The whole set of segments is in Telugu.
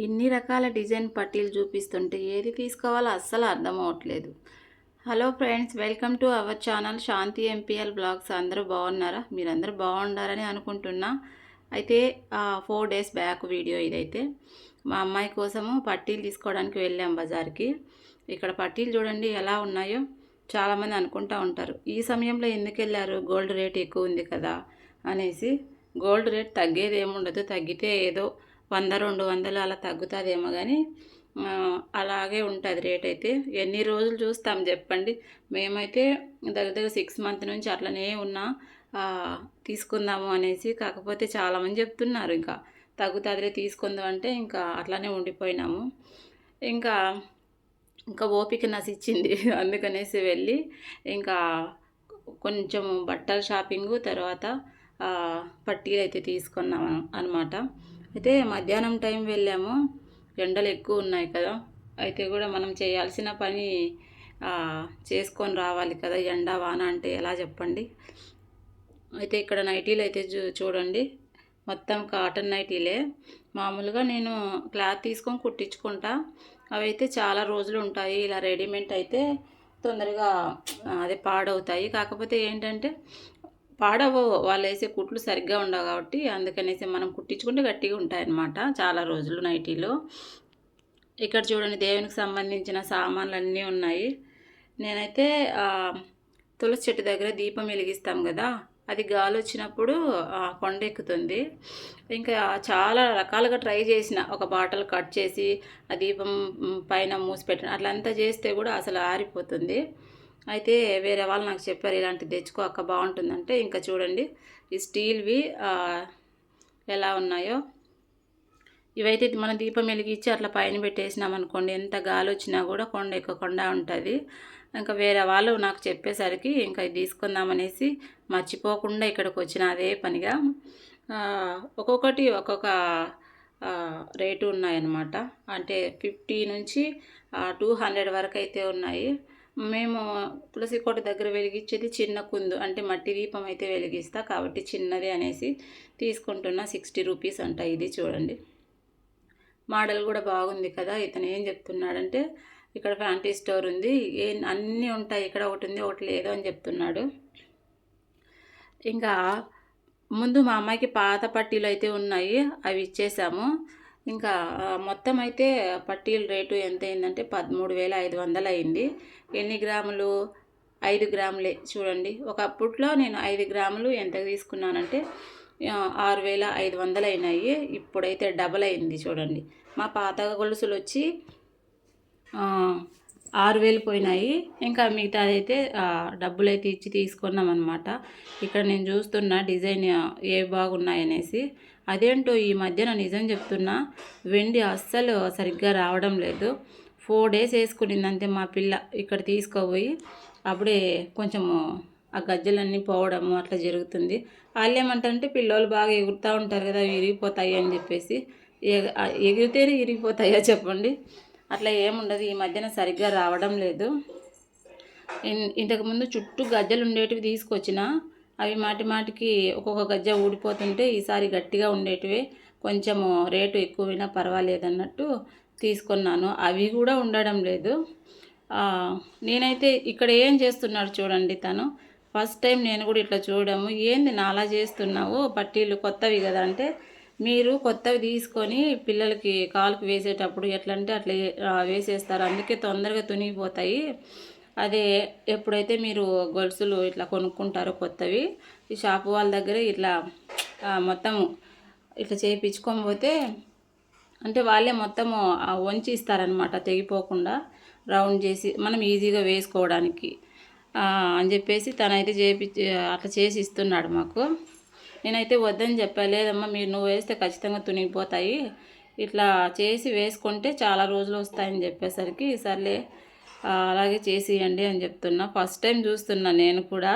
ఇన్ని రకాల డిజైన్ పట్టీలు చూపిస్తుంటే ఏది తీసుకోవాలో అస్సలు అర్థం అవ్వట్లేదు. Hello friends, welcome to our channel Shanti MPL blogs. అందరూ బాగున్నారా? మీరందరూ బాగుండాలని అనుకుంటున్నా. అయితే 4 డేస్ బ్యాక్ వీడియో ఇదైతే. మా అమ్మాయి కోసము పట్టీలు తీసుకోవడానికి వెళ్ళాం బజార్కి. ఇక్కడ పట్టీలు చూడండి ఎలా ఉన్నాయో. చాలామంది అనుకుంటూ ఉంటారు, ఈ సమయంలో ఎందుకు వెళ్ళారు, గోల్డ్ రేట్ ఎక్కువ ఉంది కదా అనేసి. గోల్డ్ రేట్ తగ్గేది ఏముండదు, తగ్గితే ఏదో 100-200 అలా తగ్గుతుందేమో కానీ అలాగే ఉంటుంది రేట్ అయితే. ఎన్ని రోజులు చూస్తాం చెప్పండి. మేమైతే దగ్గర 6 మంత్ నుంచి అట్లనే ఉన్నా తీసుకుందాము అనేసి. కాకపోతే చాలామంది చెప్తున్నారు ఇంకా తగ్గుతుందిలే తీసుకుందాం అంటే ఇంకా అట్లానే ఉండిపోయినాము. ఇంకా ఇంకా ఓపిక నశించింది అందుకనేసి వెళ్ళి ఇంకా కొంచెం బట్టల షాపింగు తర్వాత పట్టీలు అయితే తీసుకున్నాము అనమాట. అయితే మధ్యాహ్నం టైం వెళ్ళాము, ఎండలు ఎక్కువ ఉన్నాయి కదా. అయితే కూడా మనం చేయాల్సిన పని చేసుకొని రావాలి కదా, ఎండ వాన అంటే ఎలా చెప్పండి. అయితే ఇక్కడ నైటీలు అయితే చూడండి, మొత్తం కాటన్ నైటీలే. మామూలుగా నేను క్లాత్ తీసుకొని కుట్టించుకుంటా, అవి అయితే చాలా రోజులు ఉంటాయి. ఇలా రెడీమేడ్ అయితే తొందరగా అదే పాడవుతాయి. కాకపోతే ఏంటంటే పాడవవు, వాళ్ళు వేసే కుట్లు సరిగ్గా ఉండవు కాబట్టి అందుకనేసి మనం కుట్టించుకుంటే గట్టిగా ఉంటాయన్నమాట చాలా రోజులు నైటీలు. ఇక్కడ చూడండి, దేవునికి సంబంధించిన సామాన్లు అన్నీ ఉన్నాయి. నేనైతే తులసి చెట్టు దగ్గర దీపం వెలిగిస్తాం కదా, అది గాలి వచ్చినప్పుడు కొండ ఎక్కుతుంది. ఇంకా చాలా రకాలుగా ట్రై చేసిన, ఒక బాటల్ కట్ చేసి ఆ దీపం పైన మూసి పెట్టిన అట్లంతా చేస్తే కూడా అసలు ఆరిపోతుంది. అయితే వేరే వాళ్ళు నాకు చెప్పారు, ఇలాంటివి తెచ్చుకో అక్క బాగుంటుందంటే. ఇంకా చూడండి ఈ స్టీల్వి ఎలా ఉన్నాయో. ఇవైతే మనం దీపం వెలిగించి అట్లా పైన పెట్టేసినాం అనుకోండి, ఎంత గాలి వచ్చినా కూడా కొండ ఎక్కకుండా ఉంటుంది. ఇంకా వేరే వాళ్ళు నాకు చెప్పేసరికి ఇంకా ఇది తీసుకుందామనేసి మర్చిపోకుండా ఇక్కడికి వచ్చిన అదే పనిగా. ఒక్కొక్కటి ఒక్కొక్క రేటు ఉన్నాయన్నమాట. అంటే 50 నుంచి 200 వరకు అయితే ఉన్నాయి. మేము తులసి కోట దగ్గర వెలిగించేది చిన్న కుందు, అంటే మట్టి దీపం అయితే వెలిగిస్తా కాబట్టి చిన్నది అనేసి తీసుకుంటున్నా. 60 రూపీస్ అంట ఇది. చూడండి మోడల్ కూడా బాగుంది కదా. ఇతను ఏం చెప్తున్నాడంటే, ఇక్కడ ఫ్యాంటీ స్టోర్ ఉంది, అన్నీ ఉంటాయి, ఇక్కడ ఒకటి ఉంది ఒకటి లేదు అని చెప్తున్నాడు. ఇంకా ముందు మా అమ్మాయికి పాత పట్టీలు అయితే ఉన్నాయి, అవి ఇచ్చేసాము. ఇంకా మొత్తం అయితే పట్టీల రేటు ఎంత అయిందంటే 13,500 అయింది. ఎన్ని గ్రాములు? 5 గ్రాములే. చూడండి, ఒకప్పట్లో నేను 5 గ్రాములు ఎంత తీసుకున్నానంటే 6,500 అయినాయి. ఇప్పుడైతే డబల్ అయింది. చూడండి, మా పాత గొలుసులు వచ్చి 6,000 పోయినాయి. ఇంకా మిగతాదైతే డబ్బులు అయితే ఇచ్చి తీసుకున్నాం అనమాట. ఇక్కడ నేను చూస్తున్నా డిజైన్ ఏ బాగున్నాయనేసి. అదేంటో ఈ మధ్యన నిజం చెప్తున్నా, వెండి అస్సలు సరిగ్గా రావడం లేదు. 4 డేస్ వేసుకునిందంతే మా పిల్ల ఇక్కడ తీసుకోపోయి. అప్పుడే కొంచెము ఆ గజ్జలన్నీ పోవడము అట్లా జరుగుతుంది. వాళ్ళు ఏమంటారంటే పిల్లలు బాగా ఎగురుతూ ఉంటారు కదా, విరిగిపోతాయి అని చెప్పేసి. ఎగిరితేనే విరిగిపోతాయా చెప్పండి? అట్లా ఏముండదు, ఈ మధ్యన సరిగ్గా రావడం లేదు. ఇంతకుముందు చుట్టూ గజ్జలు ఉండేటివి తీసుకొచ్చిన, అవి మాటి మాటికి ఒక్కొక్క గజ్జ ఊడిపోతుంటే ఈసారి గట్టిగా ఉండేటివి కొంచెము రేటు ఎక్కువైనా పర్వాలేదన్నట్టు తీసుకున్నాను. అవి కూడా ఉండడం లేదు. నేనైతే ఇక్కడ ఏం చేస్తున్నాడు చూడండి తను. ఫస్ట్ టైం నేను కూడా ఇట్లా చూడము. ఏంది నాలా చేస్తున్నావు, పట్టీలు కొత్తవి కదా అంటే, మీరు కొత్తవి తీసుకొని పిల్లలకి కాలుకు వేసేటప్పుడు ఎట్లా అంటే అట్లా వేసేస్తారు, అందుకే తొందరగా తునిగిపోతాయి. అదే ఎప్పుడైతే మీరు గొలుసులు ఇట్లా కొనుక్కుంటారో కొత్తవి, ఈ షాపు వాళ్ళ దగ్గర ఇట్లా మొత్తం ఇట్లా చేయించుకొని పోతే అంటే వాళ్ళే మొత్తము వంచి ఇస్తారనమాట, తెగిపోకుండా రౌండ్ చేసి మనం ఈజీగా వేసుకోవడానికి అని చెప్పేసి తనైతే అట్లా చేసి ఇస్తున్నాడు మాకు. నేనైతే వద్దని చెప్పా, లేదమ్మా నువ్వు వేస్తే ఖచ్చితంగా తునిగిపోతాయి, ఇట్లా చేసి వేసుకుంటే చాలా రోజులు వస్తాయని చెప్పేసరికి సర్లే అలాగే చేసియండి అని చెప్తున్నా. ఫస్ట్ టైం చూస్తున్నా నేను కూడా,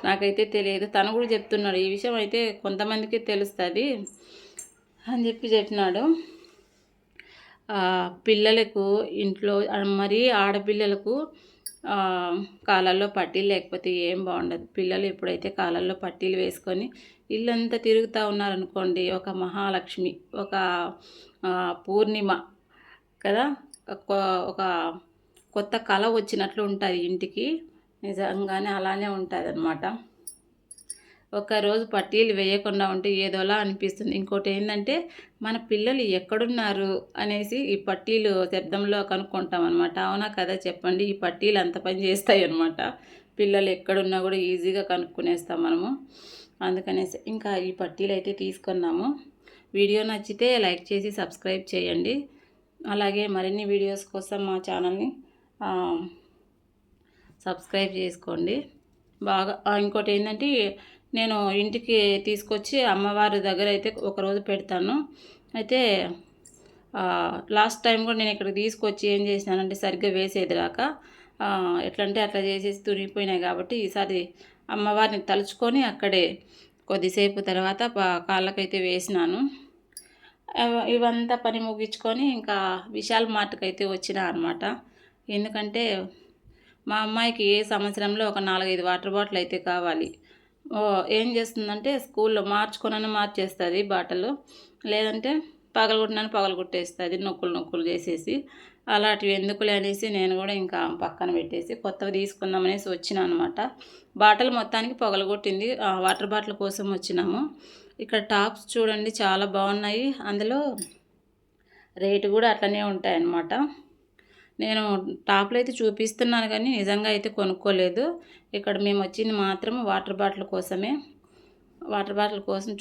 నాకైతే తెలియదు. తను కూడా చెప్తున్నాడు, ఈ విషయం అయితే కొంతమందికి తెలుస్తుంది అని చెప్పినాడు. పిల్లలకు ఇంట్లో మరీ ఆడపిల్లలకు కాళ్ళల్లో పట్టీలు లేకపోతే ఏం బాగుండదు. పిల్లలు ఎప్పుడైతే కాళ్ళల్లో పట్టీలు వేసుకొని ఇల్లంతా తిరుగుతూ ఉన్నారనుకోండి, ఒక మహాలక్ష్మి, ఒక పూర్ణిమ కదా, ఒక కొత్త కళ వచ్చినట్లు ఉంటుంది ఇంటికి. నిజంగానే అలానే ఉంటుంది అన్నమాట. ఒకరోజు పట్టీలు వేయకుండా ఉంటే ఏదోలా అనిపిస్తుంది. ఇంకోటి ఏంటంటే మన పిల్లలు ఎక్కడున్నారు అనేసి ఈ పట్టీలు శబ్దంలో కనుక్కుంటాం అనమాట. అవునా కదా చెప్పండి? ఈ పట్టీలు అంత పని చేస్తాయి అనమాట. పిల్లలు ఎక్కడున్నా కూడా ఈజీగా కనుక్కునేస్తాం మనము. అందుకనేసి ఇంకా ఈ పట్టీలు అయితే తీసుకున్నాము. వీడియో నచ్చితే లైక్ చేసి సబ్స్క్రైబ్ చేయండి. అలాగే మరిన్ని వీడియోస్ కోసం మా ఛానల్ని సబ్స్క్రైబ్ చేసుకోండి బాగా. ఇంకోటి ఏంటంటే నేను ఇంటికి తీసుకొచ్చి అమ్మవారి దగ్గర అయితే ఒకరోజు పెడతాను. అయితే లాస్ట్ టైం కూడా నేను ఇక్కడికి తీసుకొచ్చి ఏం చేసినానంటే సరిగ్గా వేసేది రాక ఎట్లంటే అట్లా చేసేసి తునిగిపోయినాయి. కాబట్టి ఈసారి అమ్మవారిని తలుచుకొని అక్కడే కొద్దిసేపు తర్వాత కాళ్ళకైతే వేసినాను. ఇవంతా పని ముగించుకొని ఇంకా విశాల్ మార్ట్కి అయితే వచ్చిన అనమాట. ఎందుకంటే మా అమ్మాయికి ఏ సంవత్సరంలో ఒక 4-5 వాటర్ బాటిల్ అయితే కావాలి. ఏం చేస్తుందంటే స్కూల్లో మార్చేస్తుంది బాటలు, లేదంటే పగలగొట్టేస్తుంది నొక్కులు చేసేసి. అలాంటివి ఎందుకులే అనేసి నేను కూడా ఇంకా పక్కన పెట్టేసి కొత్తవి తీసుకుందామనేసి వచ్చినా అనమాట. బాటలు మొత్తానికి పగలగొట్టింది. వాటర్ బాటిల్ కోసం వచ్చినాము. ఇక్కడ టాప్స్ చూడండి చాలా బాగున్నాయి. అందులో రేటు కూడా అట్లనే ఉంటాయన్నమాట. నేను టాప్లు అయితే చూపిస్తున్నాను కానీ నిజంగా అయితే కొనుక్కోలేదు. ఇక్కడ మేము వచ్చింది మాత్రం వాటర్ బాటిల్ కోసమే. వాటర్ బాటిల్ కోసం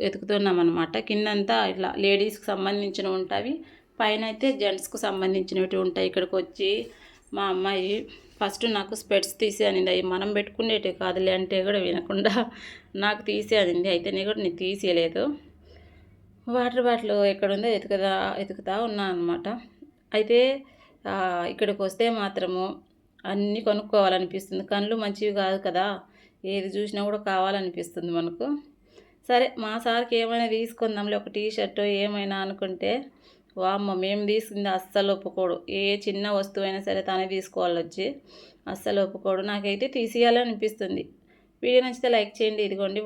వెతుకుతున్నాం అనమాట. కిందంతా ఇట్లా లేడీస్కి సంబంధించినవి ఉంటాయి, పైన అయితే జెంట్స్కి సంబంధించినవి ఉంటాయి. ఇక్కడికి వచ్చి మా అమ్మాయి ఫస్ట్ నాకు స్పెట్స్ తీసేయనింది. అవి మనం పెట్టుకునేటివి కాదులే అంటే కూడా వినకుండా నాకు తీసేయనింది. అయితే నేను కూడా తీసేయలేదు. వాటర్ బాటిల్ ఎక్కడుందో వెతుకుతా ఉన్నా అనమాట. అయితే ఇక్కడికి వస్తే మాత్రము అన్నీ కొనుక్కోవాలనిపిస్తుంది. కళ్ళు మంచివి కాదు కదా, ఏది చూసినా కూడా కావాలనిపిస్తుంది మనకు. సరే మా సార్కి ఏమైనా తీసుకుందాంలే, ఒక టీ షర్ట్ ఏమైనా అనుకుంటే వామ్మ మేము తీసుకుంది అస్సలు ఒప్పుకోడు. ఏ చిన్న వస్తువు అయినా సరే తనే తీసుకోవాలి వచ్చి, అస్సలు ఒప్పుకోడు. నాకైతే తీసేయాలనిపిస్తుంది. వీడియో నచ్చితే లైక్ చేయండి. ఇదిగోండి